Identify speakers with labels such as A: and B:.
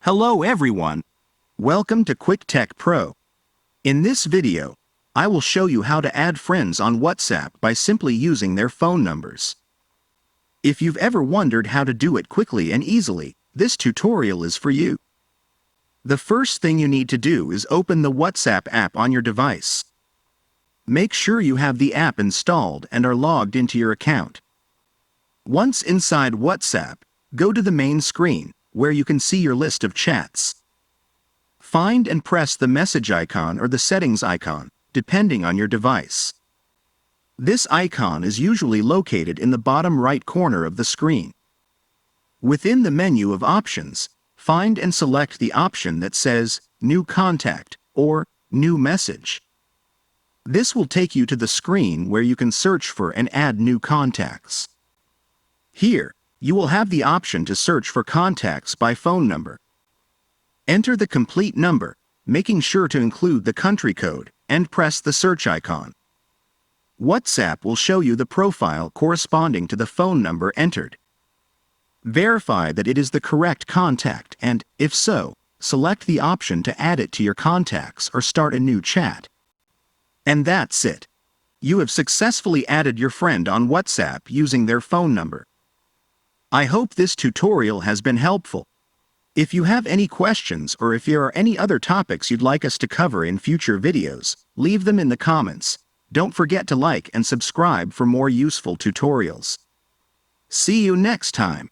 A: Hello everyone! Welcome to Quick Tech Pro. In this video, I will show you how to add friends on WhatsApp by simply using their phone numbers. If you've ever wondered how to do it quickly and easily, this tutorial is for you. The first thing you need to do is open the WhatsApp app on your device. Make sure you have the app installed and are logged into your account. Once inside WhatsApp, go to the main screen, where you can see your list of chats. Find and press the message icon or the settings icon, depending on your device. This icon is usually located in the bottom right corner of the screen. Within the menu of options, find and select the option that says New Contact or New Message. This will take you to the screen where you can search for and add new contacts. Here, you will have the option to search for contacts by phone number. Enter the complete number, making sure to include the country code, and press the search icon. WhatsApp will show you the profile corresponding to the phone number entered. Verify that it is the correct contact and, if so, select the option to add it to your contacts or start a new chat. And that's it. You have successfully added your friend on WhatsApp using their phone number. I hope this tutorial has been helpful. If you have any questions or if there are any other topics you'd like us to cover in future videos, leave them in the comments. Don't forget to like and subscribe for more useful tutorials. See you next time.